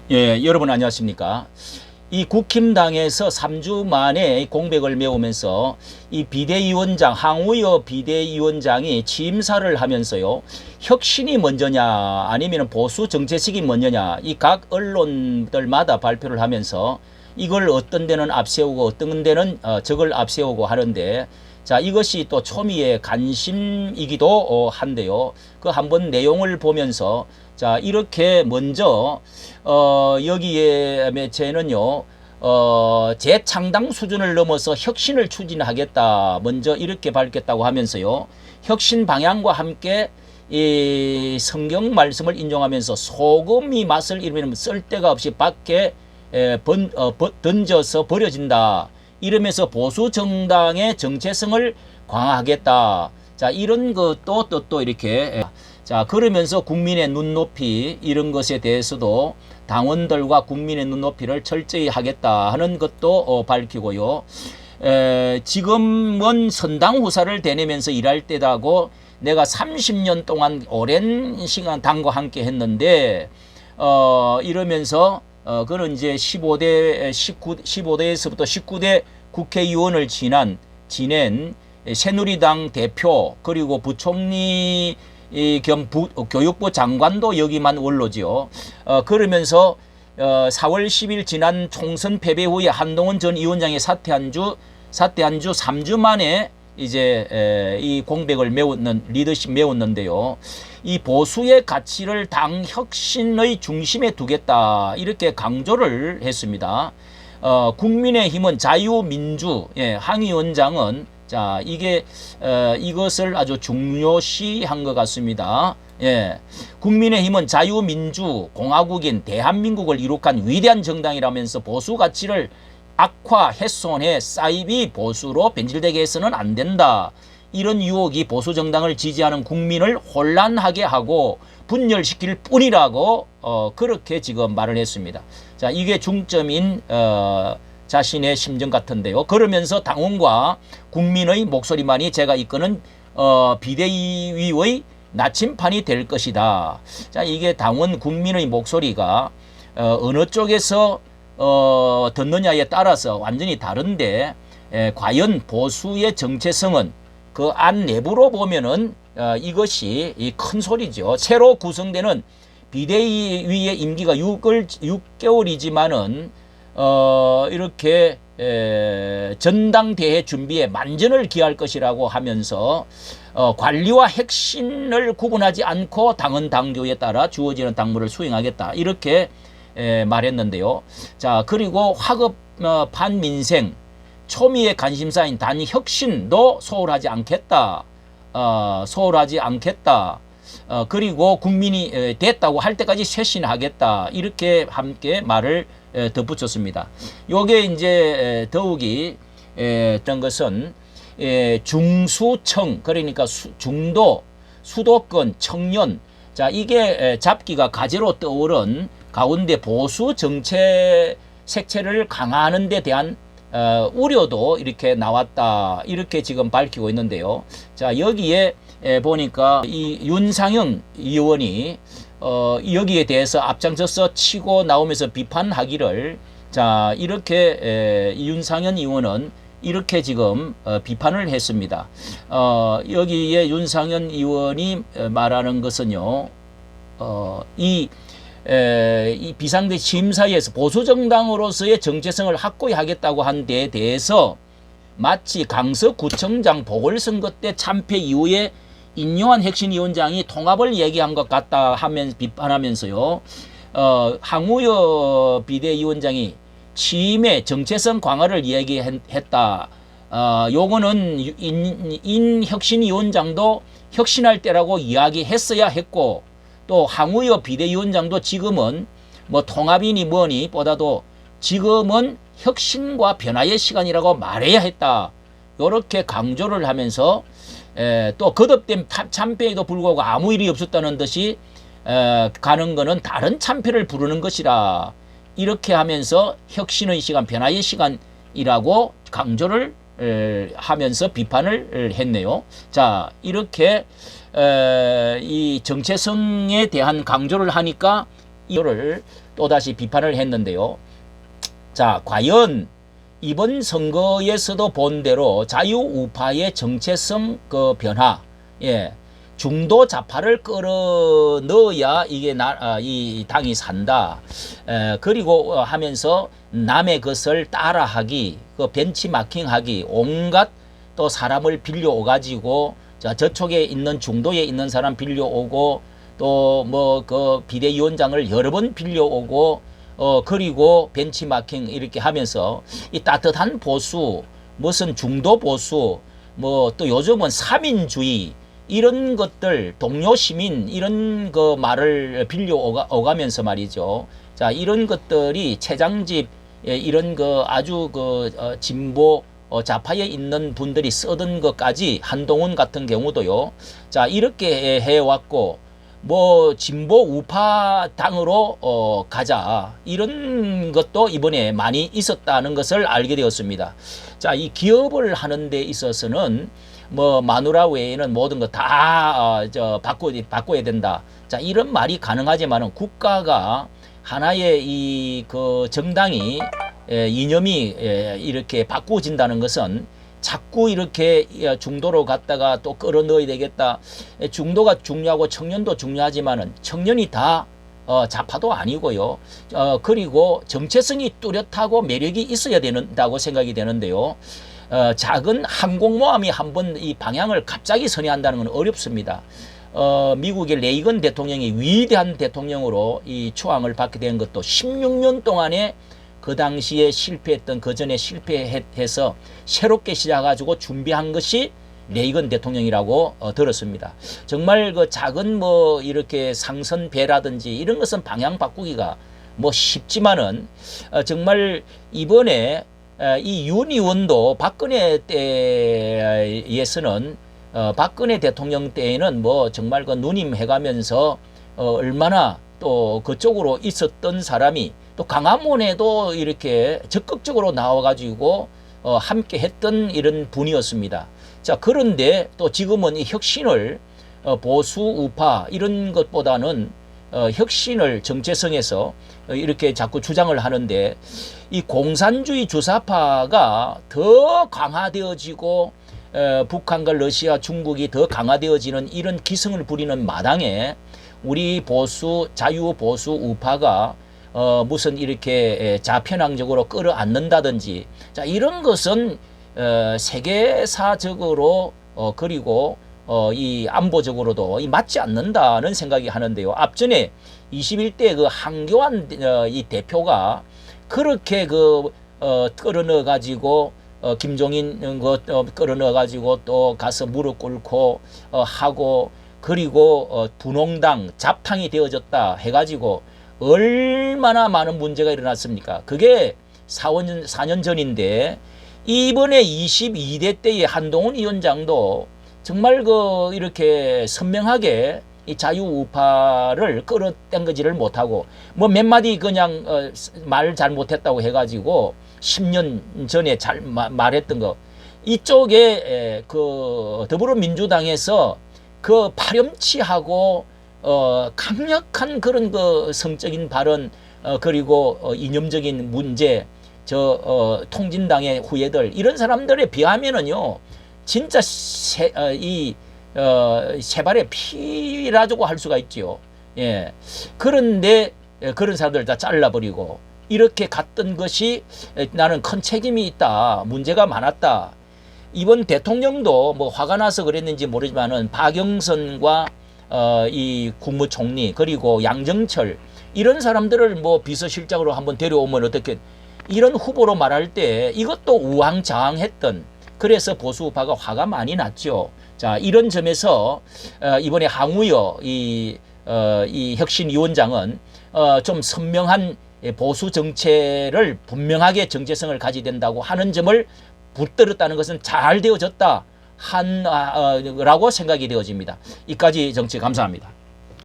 예, 여러분 안녕하십니까? 이 국힘당에서 3주 만에 공백을 메우면서 이 비대위원장, 항우여 비대위원장이 취임사를 하면서요, 혁신이 먼저냐, 아니면 보수 정체식이 먼저냐, 이 각 언론들마다 발표를 하면서 이걸 어떤 데는 앞세우고 어떤 데는 저걸 앞세우고 하는데, 자, 이것이 또 초미의 관심이기도 한데요. 그 한번 내용을 보면서, 자, 이렇게 먼저 여기에 매체는요, 재창당 수준을 넘어서 혁신을 추진하겠다, 먼저 이렇게 밝혔다고 하면서요, 혁신 방향과 함께 이 성경 말씀을 인용하면서 소금이 맛을 잃으면 쓸데가 없이 밖에 던져서 버려진다, 이러면서 보수 정당의 정체성을 강화하겠다. 자, 이런 것도 또 이렇게, 자, 그러면서 국민의 눈높이 이런 것에 대해서도 당원들과 국민의 눈높이를 철저히 하겠다 하는 것도 밝히고요. 지금은 선당 후사를 대내면서 일할 때다고, 내가 30년 동안 오랜 시간 당과 함께 했는데 이러면서 그는 이제 15대에서부터 19대 국회의원을 지낸 새누리당 대표, 그리고 부총리 겸 교육부 장관도 여기만 원로지요. 그러면서 4월 10일 지난 총선 패배 후에 한동훈 전 위원장이 사퇴한 주 3주 만에 이제 이 공백을 리더십 메웠는데요. 이 보수의 가치를 당 혁신의 중심에 두겠다, 이렇게 강조를 했습니다. 국민의힘은 자유민주, 예, 항 위원장은, 자, 이것을 아주 중요시한 것 같습니다. 예, 국민의힘은 자유민주 공화국인 대한민국을 이룩한 위대한 정당이라면서 보수 가치를 악화, 훼손해 사이비 보수로 변질되게 해서는 안 된다. 이런 유혹이 보수 정당을 지지하는 국민을 혼란하게 하고 분열시킬 뿐이라고 그렇게 지금 말을 했습니다. 자, 이게 중점인 자신의 심정 같은데요. 그러면서 당원과 국민의 목소리만이 제가 이끄는 비대위의 나침판이 될 것이다. 자, 이게 당원 국민의 목소리가 어느 쪽에서 듣느냐에 따라서 완전히 다른데, 과연 보수의 정체성은 그 안 내부로 보면은 이것이 큰 소리죠. 새로 구성되는 비대위의 임기가 6개월이지만은 이렇게 전당대회 준비에 만전을 기할 것이라고 하면서 관리와 핵심을 구분하지 않고 당헌 당규에 따라 주어지는 당무를 수행하겠다, 이렇게 말했는데요. 자, 그리고 화급 반민생 초미의 관심사인 단 혁신도 소홀하지 않겠다. 그리고 국민이 됐다고 할 때까지 쇄신하겠다, 이렇게 함께 말을 덧붙였습니다. 요게 이제 더욱이 어떤 것은 중수청, 그러니까 중도, 수도권, 청년, 자, 이게 잡기가 가지로 떠오른 가운데 보수 정책 색채를 강화하는 데 대한 우려도 이렇게 나왔다, 이렇게 지금 밝히고 있는데요. 자, 여기에 보니까 이 윤상현 의원이 여기에 대해서 앞장서서 치고 나오면서 비판하기를, 자, 이렇게 윤상현 의원은 이렇게 지금 비판을 했습니다. 여기에 윤상현 의원이 말하는 것은요, 이 비상대 심사위에서 보수정당으로서의 정체성을 확고히 하겠다고 한 데에 대해서 마치 강서구청장 보궐선거 때 참패 이후에 인용한 혁신위원장이 통합을 얘기한 것 같다 하면 비판하면서요, 항우여 비대위원장이 취임에 정체성 강화를 얘기했다. 요거는 혁신위원장도 혁신할 때라고 이야기했어야 했고, 또 항우여 비대위원장도 지금은 뭐 통합이니 뭐니 보다도 지금은 혁신과 변화의 시간이라고 말해야 했다, 이렇게 강조를 하면서 또 거듭된 참패에도 불구하고 아무 일이 없었다는 듯이 가는 거는 다른 참패를 부르는 것이라, 이렇게 하면서 혁신의 시간, 변화의 시간이라고 강조를 하면서 비판을 했네요. 자, 이렇게 이 정체성에 대한 강조를 하니까 이거를 또다시 비판을 했는데요. 자, 과연 이번 선거에서도 본 대로 자유우파의 정체성 그 변화, 예, 중도 좌파를 끌어 넣어야 이게 이 당이 산다. 그리고 하면서 남의 것을 따라하기, 그 벤치마킹하기, 온갖 또 사람을 빌려오 가지고 저쪽에 있는 중도에 있는 사람 빌려오고 또 뭐 그 비대위원장을 여러 번 빌려오고 그리고 벤치마킹 이렇게 하면서 이 따뜻한 보수, 무슨 중도 보수, 뭐 또 요즘은 삼인주의 이런 것들, 동료 시민 이런 그 말을 빌려오가면서 말이죠. 자, 이런 것들이 최장집 이런 그 아주 그 진보 좌파에 있는 분들이 쓰던 것까지 한동훈 같은 경우도요. 자, 이렇게 해왔고 뭐 진보 우파 당으로 가자 이런 것도 이번에 많이 있었다는 것을 알게 되었습니다. 자, 이 기업을 하는 데 있어서는 뭐 마누라 외에는 모든 거 다 바꿔야 된다. 자, 이런 말이 가능하지만은 국가가 하나의 이 그 정당이 이념이 이렇게 바꾸어진다는 것은 자꾸 이렇게 중도로 갔다가 또 끌어 넣어야 되겠다. 중도가 중요하고 청년도 중요하지만은 청년이 다 좌파도 아니고요. 그리고 정체성이 뚜렷하고 매력이 있어야 된다고 생각이 되는데요. 작은 항공모함이 한번 이 방향을 갑자기 선회한다는 건 어렵습니다. 미국의 레이건 대통령이 위대한 대통령으로 이 초항을 받게 된 것도 16년 동안에 그 당시에 실패했던 그 전에 실패해서 새롭게 시작해가지고 준비한 것이 레이건 대통령이라고 들었습니다. 정말 그 작은 뭐 이렇게 상선배라든지 이런 것은 방향 바꾸기가 뭐 쉽지만은 정말 이번에 이 윤 의원도 박근혜 때에서는 박근혜 대통령 때에는 뭐 정말 그 누님 해가면서 얼마나 또 그쪽으로 있었던 사람이 또 강화문에도 이렇게 적극적으로 나와가지고 함께 했던 이런 분이었습니다. 자, 그런데 또 지금은 이 혁신을 보수 우파 이런 것보다는 혁신을 정체성에서 이렇게 자꾸 주장을 하는데 이 공산주의 주사파가 더 강화되어지고 북한과 러시아, 중국이 더 강화되어지는 이런 기승을 부리는 마당에 우리 보수, 자유 보수 우파가 무슨 이렇게 자편향적으로 끌어안는다든지 자, 이런 것은 세계사적으로 그리고 이 안보적으로도 맞지 않는다는 생각이 하는데요. 앞전에 21대 그 한교안 이 대표가 그렇게 끌어넣어 가지고 김종인 끌어넣어 가지고 또 가서 무릎 꿇고 하고 그리고 분홍당 잡탕이 되어졌다 해가지고 얼마나 많은 문제가 일어났습니까? 그게 4년 전인데 이번에 22대 때의 한동훈 위원장도 정말 이렇게 선명하게 이 자유우파를 끌어당기지를 못하고 뭐 몇 마디 그냥 말 잘못했다고 해가지고 10년 전에 잘 말했던 거 이쪽에 그 더불어민주당에서 그 파렴치하고 강력한 그런 그 성적인 발언 그리고 이념적인 문제 통진당의 후예들 이런 사람들에 비하면은요 진짜 세발의 피라고 할 수가 있지요. 예. 그런데 그런 사람들 다 잘라버리고 이렇게 갔던 것이 나는 큰 책임이 있다. 문제가 많았다. 이번 대통령도 뭐 화가 나서 그랬는지 모르지만은 박영선과 이 국무총리 그리고 양정철 이런 사람들을 뭐 비서실장으로 한번 데려오면 어떻게 이런 후보로 말할 때 이것도 우왕좌왕했던 그래서 보수파가 화가 많이 났죠. 자, 이런 점에서 이번에 항우여 이 혁신위원장은 좀 선명한 보수 정체를 분명하게 정체성을 가지게 된다고 하는 점을 붙들었다는 것은 잘 되어졌다 라고 생각이 되어집니다. 이까지 정치 감사합니다.